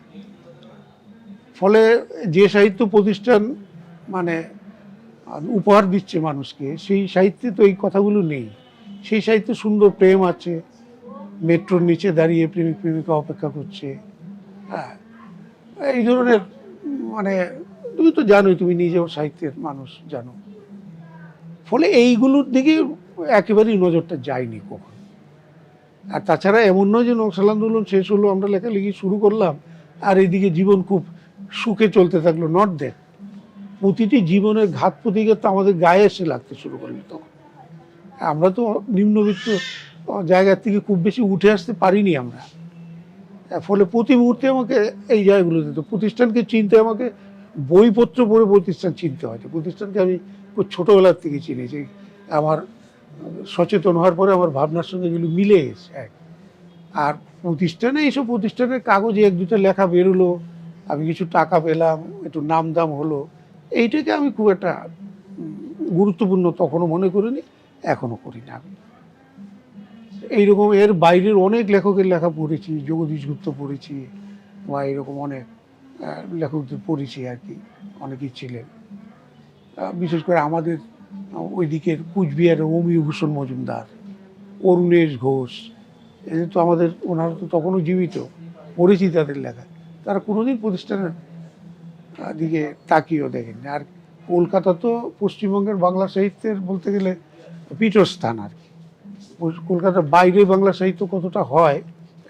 A: ফলে যে সাহিত্য প্রতিষ্ঠান মানে উপহার দিচ্ছে মানুষকে, সেই সাহিত্যে তো এই কথাগুলো নেই। সেই সাহিত্যে সুন্দর প্রেম আছে, মেট্রোর নিচে দাঁড়িয়ে প্রেমিক প্রেমিকা অপেক্ষা করছে, হ্যাঁ, এই ধরনের মানে তুমি তো জানোই, তুমি নিজেও সাহিত্যের মানুষ জানো। ফলে এইগুলোর দিকে একেবারেই নজরটা যায়নি কখন। আর তাছাড়া এমন নয় যে নকশাল আন্দোলন শেষ হলো, আমরা লেখালেখি শুরু করলাম আর এইদিকে জীবন খুব সুখে চলতে থাকলো। Not that. প্রতিটি জীবনের ঘাত প্রতিঘাত আমাদের গায়ে এসে লাগতে শুরু করলো তখন। আমরা তো নিম্নবিত্ত জায়গার থেকে খুব বেশি উঠে আসতে পারিনি আমরা। ফলে প্রতি মুহূর্তে আমাকে এই জায়গাগুলো দিত, প্রতিষ্ঠানকে চিনতে আমাকে বইপত্র পড়ে প্রতিষ্ঠান চিনতে হয়তো। প্রতিষ্ঠানকে আমি খুব ছোটোবেলার থেকে চিনেছি, আমার সচেতন হওয়ার পরে আমার ভাবনার সঙ্গে এগুলো মিলে গেছে এক। আর প্রতিষ্ঠানে এইসব প্রতিষ্ঠানের কাগজে 1-2টা লেখা বেরোলো, আমি কিছু টাকা পেলাম, একটু নাম দাম হলো, এইটাকে আমি খুব একটা গুরুত্বপূর্ণ তখনও মনে করিনি, এখনও করি না। আমি এইরকম এর বাইরের অনেক লেখকের লেখা পড়েছি, জগদীশ গুপ্ত পড়েছি, বা এরকম অনেক লেখকদের পড়েছি আর কি, অনেকেই ছিলেন। বিশেষ করে আমাদের ওই দিকের কুচবিহারের অমিয়ভূষণ মজুমদার, অরুণেশ ঘোষ, এদের তো আমাদের, ওনারা তো তখনও জীবিত, পড়েছি তাদের লেখা। তারা কোনোদিন প্রতিষ্ঠানের দিকে তাকিয়েও দেখেননি। আর কলকাতা তো পশ্চিমবঙ্গের বাংলা সাহিত্যের বলতে গেলে পীঠস্থান আর কি। কলকাতার বাইরে বাংলা সাহিত্য কতটা হয়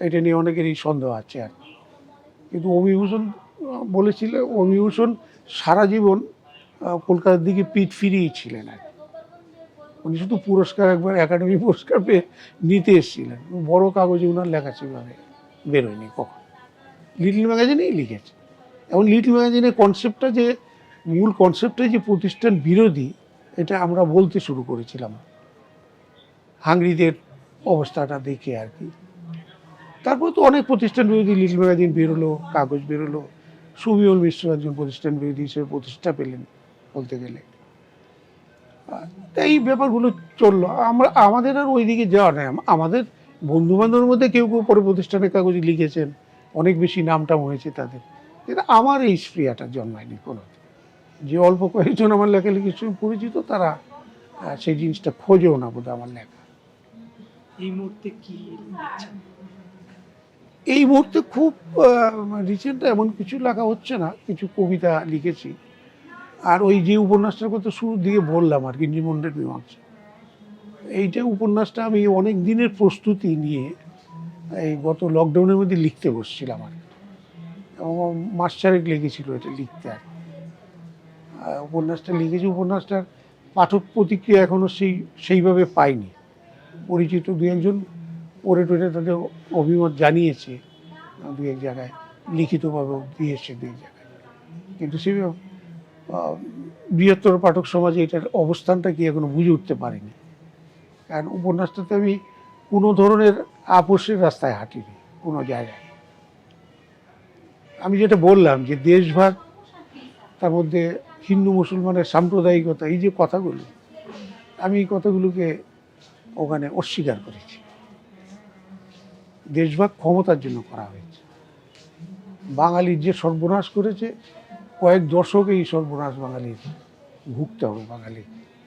A: এটা নিয়ে অনেকেরই সন্দেহ আছে আর কি। কিন্তু অমিভূষণ বলেছিল, অমিভূষণ সারা জীবন কলকাতার দিকে পিঠ ফিরিয়েছিলেন আর কি। উনি শুধু পুরস্কার, একবার একাডেমি পুরস্কার পেয়ে নিতে এসেছিলেন। বড় কাগজে ওনার লেখা সেভাবে বেরোয়নি কখন, লিটল ম্যাগাজিনেই লিখেছে। এবং লিটল ম্যাগাজিনের কনসেপ্টটা যে মূল কনসেপ্টে যে প্রতিষ্ঠান বিরোধী এটা আমরা বলতে শুরু করেছিলাম হাঙ্গরিদের অবস্থাটা দেখে আর কি। তারপর তো অনেক প্রতিষ্ঠান বিরোধী লিটল ম্যাগাজিন বেরোলো, কাগজ বেরোলো। সুবিমল মিশ্র একজন প্রতিষ্ঠান বিরোধী হিসেবে প্রতিষ্ঠা পেলেন বলতে গেলে। তাই এই ব্যাপারগুলো চললো। আমাদের আর ওই দিকে যাওয়া নেই। আমাদের বন্ধু বান্ধবের মধ্যে কেউ কেউ পরে প্রতিষ্ঠানের কাগজে লিখেছেন, অনেক বেশি নামটাম হয়েছে তাদের, কিন্তু আমার এই স্প্রিয়াটা জন্মায়নি কোনো। যে অল্প কয়েকজন আমার লেখালেখির সঙ্গে পরিচিত তারা সেই জিনিসটা খোঁজেও না বোধ আমার লেখা।
B: এই মুহূর্তে কি লিখছেন?
A: এই মুহূর্তে খুব রিসেন্ট এমন কিছু লেখা হচ্ছে না, কিছু কবিতা লিখেছি। আর ওই যে উপন্যাসটার কথা শুরুর দিকে বললাম আর কি, নিমন্ডের মীমাংসা, এইটা উপন্যাসটা আমি অনেক দিনের প্রস্তুতি নিয়ে এই গত লকডাউনের মধ্যে লিখতে বসছিলাম আর কি। মাস চারেক লেগেছিল এটা লিখতে আর কি। উপন্যাসটা লিখেছি, উপন্যাসটার পাঠক প্রতিক্রিয়া এখনও সেইভাবে পাইনি। পরিচিত দু একজন পড়ে টরে তাদের অভিমত জানিয়েছে, দু এক জায়গায় লিখিতভাবেও দিয়েছে দু এক জায়গায়, কিন্তু সে বৃহত্তর পাঠক সমাজে এটার অবস্থানটা কি এখনো বুঝে উঠতে পারিনি। কারণ উপন্যাসটাতে আমি কোনো ধরনের আপোষের রাস্তায় হাঁটিনি কোনো জায়গায়। আমি যেটা বললাম যে দেশভাগ, তার মধ্যে হিন্দু মুসলমানের সাম্প্রদায়িকতা, এই যে কথাগুলো, আমি এই কথাগুলোকে ওখানে অস্বীকার করেছি। দেশভাগ ক্ষমতার জন্য করা হয়েছে। বাঙালির যে সর্বনাশ করেছে, কয়েক দশক এই সর্বনাশ বাঙালির ভুগতে হবে বাঙালি।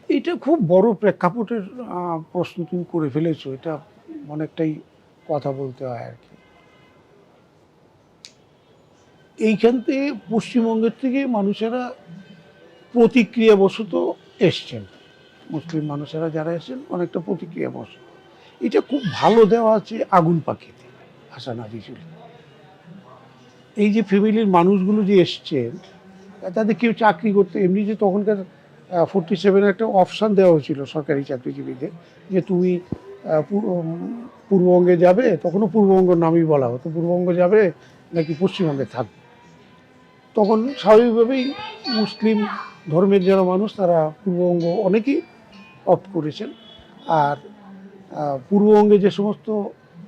A: এটা খুব বড় প্রেক্ষাপটের প্রশ্ন তুমি করে ফেলেছো, এটা অনেকটাই কথা বলতে হয় আর কি। এইখান থেকে পশ্চিমবঙ্গের থেকে মানুষেরা প্রতিক্রিয়াবশত এসছেন, মুসলিম মানুষেরা যারা এসেছেন অনেকটা প্রতিক্রিয়াবশত। এটা খুব ভালো দেওয়া আছে আগুন পাখিতে, হাসান হাদিসুল। এই যে ফ্যামিলির মানুষগুলো যে এসছেন, তাদের কেউ চাকরি করতে, এমনি যে তখনকার 47 একটা অপশান দেওয়া হয়েছিল সরকারি চাকরিজীবীদের, যে তুমি পূর্ববঙ্গে যাবে, তখনও পূর্ববঙ্গের নামই বলা হতো, পূর্ববঙ্গ যাবে নাকি পশ্চিমবঙ্গে থাকবে। তখন স্বাভাবিকভাবেই মুসলিম ধর্মের যারা মানুষ তারা পূর্ববঙ্গ অনেকেই অপ্ট করেছেন, আর পূর্ববঙ্গে যে সমস্ত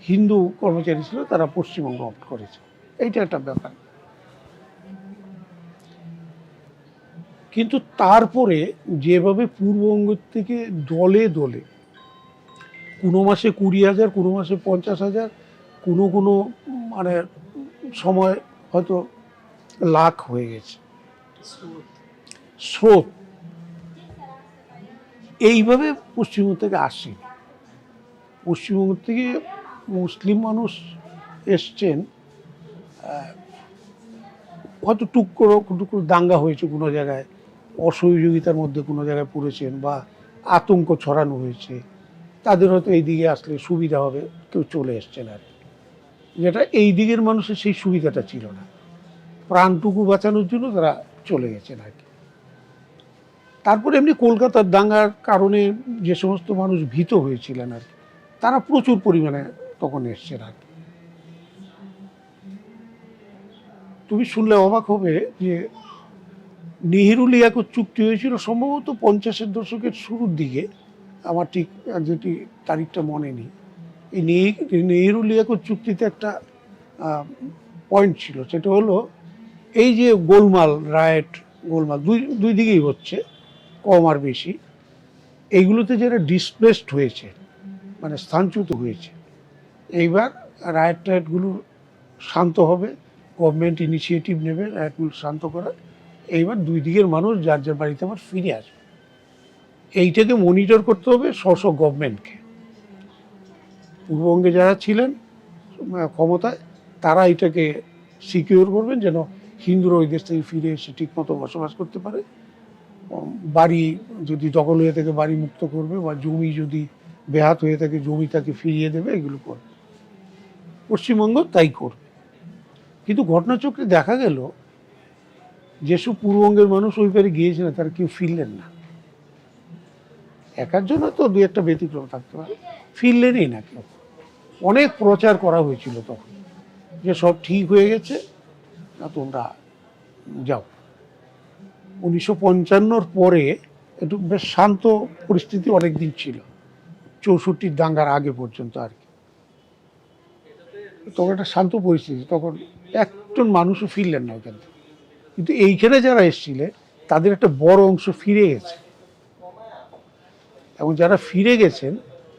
A: হিন্দু কর্মচারী ছিল তারা পশ্চিমবঙ্গ অপ্ট করেছে। এইটা একটা ব্যাপার। কিন্তু তারপরে যেভাবে পূর্ববঙ্গ থেকে দলে দলে কোনো মাসে 20,000, কোনো মাসে 50,000, কোনো মানে সময় হয়তো লাখ হয়ে গেছে স্রোত, এইভাবে পশ্চিমবঙ্গ থেকে আসে। পশ্চিমবঙ্গ থেকে মুসলিম মানুষ এসছেন, হয়তো টুকরো দাঙ্গা হয়েছে কোনো জায়গায়, অসহযোগিতার মধ্যে কোনো জায়গায় পড়েছেন, বা আতঙ্ক ছড়ানো হয়েছে, তাদের হয়তো এই দিকে আসলে সুবিধা হবে, কেউ চলে এসছেন আর কি। যেটা এই দিকের মানুষের সেই সুবিধাটা ছিল না, প্রাণটুকু বাঁচানোর জন্য তারা চলে গেছেন আর কি। তারপরে এমনি কলকাতার দাঙ্গার কারণে যে সমস্ত মানুষ ভীত হয়েছিলেন আর কি, তারা প্রচুর পরিমাণে তখন এসছেন আর কি। তুমি শুনলে অবাক হবে যে নেহেরু লিয়াকত চুক্তি হয়েছিল সম্ভবত 50-এর দশকের শুরুর দিকে, আমার ঠিক যেটি তারিখটা মনে নেই। এই নেহেরু লিয়াকত চুক্তিতে একটা পয়েন্ট ছিল, সেটা হলো এই যে গোলমাল, গোলমাল দুই দিকেই হচ্ছে, কম আর বেশি, এইগুলোতে যারা ডিসপ্লেসড হয়েছে, মানে স্থানচ্যুত হয়েছে, এইবার রায়েটগুলো শান্ত হবে, গভর্নমেন্ট ইনিশিয়েটিভ নেবে রায়েটগুলো শান্ত করার, এইবার দুই দিকের মানুষ যার যার বাড়িতে আবার ফিরে আসবে। এইটাকে মনিটর করতে হবে স্ব গভর্নমেন্টকে। পূর্ববঙ্গে যারা ছিলেন ক্ষমতায় তারা এটাকে সিকিউর করবেন, যেন হিন্দুরা ওই দেশ থেকে ফিরে এসে ঠিকমতো বসবাস করতে পারে। বাড়ি যদি দখল হয়ে থাকে বাড়ি মুক্ত করবে, বা জমি যদি বেহাত হয়ে থাকে জমি তাকে ফিরিয়ে দেবে, এগুলো করবে। পশ্চিমবঙ্গ তাই করবে। কিন্তু ঘটনাচক্রে দেখা গেল যেসব পূর্ববঙ্গের মানুষ ওই পারে গিয়েছিলেন তারা কেউ ফিরলেন না। একার জন্য তো দু একটা ব্যতিক্রম থাকতে পারে, ফিরলেনই না কেউ। অনেক প্রচার করা হয়েছিল তখন যে সব ঠিক হয়ে গেছে, না তোমরা যাও, 1955 পরে একটু বেশ শান্ত পরিস্থিতি অনেক দিন ছিল, 64 দাঙ্গার আগে পর্যন্ত আর কি। তখন একটা শান্ত পরিস্থিতি, তখন একজন মানুষও ফিরলেন না ওখান থেকে। কিন্তু এইখানে যারা এসেছিলেন তাদের একটা বড় অংশ ফিরে গেছে, এবং যারা ফিরে গেছেন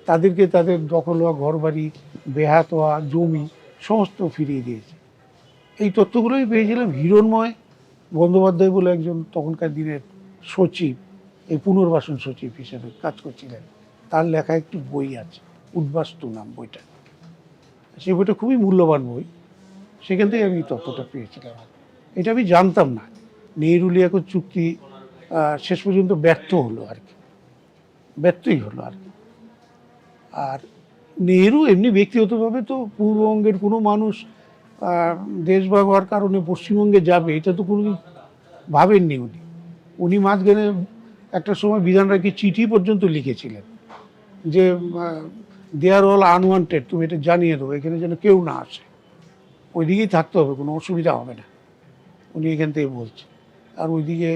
A: তাদেরকে তাদের দখল হওয়া ঘরবাড়ি, বেহাত হওয়া জমি সমস্ত ফিরিয়ে দিয়েছে। এই তথ্যগুলোই পেয়েছিলাম হিরণময় বন্দ্যোপাধ্যায় বলে একজন তখনকার দিনের সচিব, এই পুনর্বাসন সচিব হিসেবে কাজ করছিলেন। তার লেখা একটি বই আছে, উদ্বাস্তু নাম বইটা। সেই বইটা খুবই মূল্যবান বই, সেখান থেকে আমি এই তথ্যটা পেয়েছিলাম। এটা আমি জানতাম না। নেহরু লিয়াকত চুক্তি শেষ পর্যন্ত ব্যর্থ হলো আর কি, ব্যর্থই হলো আর কি। আর নেহরু এমনি ব্যক্তিগতভাবে তো পূর্ববঙ্গের কোনো মানুষ দেশভাগ হওয়ার কারণে পশ্চিমবঙ্গে যাবে এটা তো কোনোদিন ভাবেননি উনি। উনি মাঝখানে একটা সময় বিধান রায়কে চিঠি পর্যন্ত লিখেছিলেন যে দে আর অল আনওয়ান্টেড, তুমি এটা জানিয়ে দেবো, এখানে যেন কেউ না আসে, ওইদিকেই থাকতে হবে, কোনো অসুবিধা হবে না, উনি এখান থেকে বলছে। আর ওইদিকে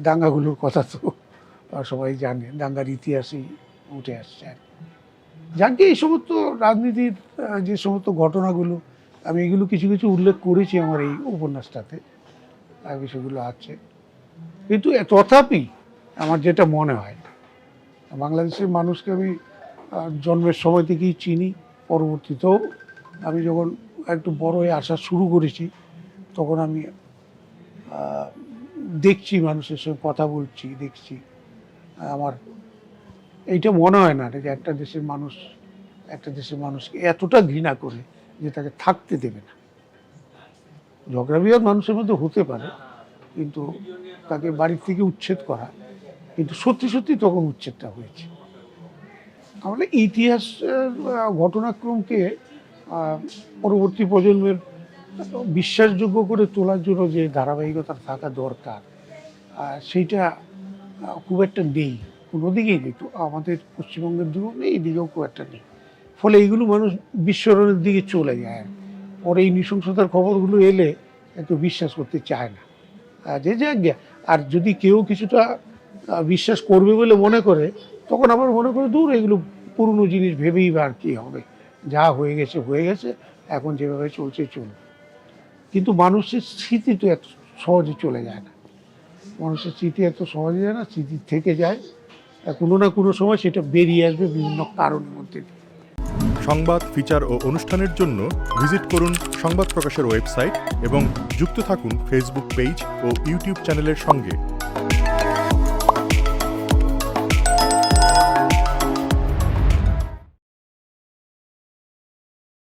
A: দাঙ্গাগুলোর কথা তো সবাই জানে, দাঙ্গার ইতিহাসেই উঠে আসছে আর কি। যাকে এই সমস্ত রাজনীতির যে সমস্ত ঘটনাগুলো, আমি এগুলো কিছু কিছু উল্লেখ করেছি আমার এই উপন্যাসটাতে, বিষয়গুলো আছে। কিন্তু তথাপি আমার যেটা মনে হয়, বাংলাদেশের মানুষকে আমি জন্মের সময় থেকেই চিনি। পরবর্তীতেও আমি যখন একটু বড় হয়ে আসা শুরু করেছি তখন আমি দেখছি, মানুষের সঙ্গে কথা বলছি, দেখছি। আমার এইটা মনে হয় না যে একটা দেশের মানুষকে এতটা ঘৃণা করে যে তাকে থাকতে দেবে না। ঝগড়া বিবাদ মানুষের মধ্যে হতে পারে, কিন্তু তাকে বাড়ির থেকে উচ্ছেদ করা, কিন্তু সত্যি সত্যি তখন উচ্ছেদটা হয়েছে। তাহলে ইতিহাস ঘটনাক্রমকে পরবর্তী প্রজন্মের বিশ্বাসযোগ্য করে তোলার জন্য যে ধারাবাহিকতা থাকা দরকার, সেইটা খুব একটা নেই, কোনো দিকেই নেই। তো আমাদের পশ্চিমবঙ্গের দিকেও নেই, এদিকেও খুব একটা নেই। ফলে এইগুলো মানুষ বিস্মরণের দিকে চলে যায়। পরে এই নৃশংসতার খবরগুলো এলে একটু বিশ্বাস করতে চায় না, যে যাক গে। আর যদি কেউ কিছুটা বিশ্বাস করবে বলে মনে করে, তখন আবার মনে করে দূর, এগুলো পুরনো জিনিস, ভেবেই বা আর কী হবে, যা হয়ে গেছে হয়ে গেছে, এখন যেভাবে চলছে চলবে। কিন্তু মানুষের স্মৃতি তো এত সহজে চলে যায় না, মানুষের স্মৃতি এত সহজে যায় না, স্মৃতি থেকে যায়, কোনো না কোনো সময় সেটা বেরিয়ে আসবে বিভিন্ন কারণের মধ্যে দিয়ে।
C: সংবাদ, ফিচার ও অনুষ্ঠানের জন্য ভিজিট করুন সংবাদ প্রকাশের ওয়েবসাইট এবং যুক্ত থাকুন ফেসবুক পেজ ও ইউটিউব চ্যানেলের সঙ্গে।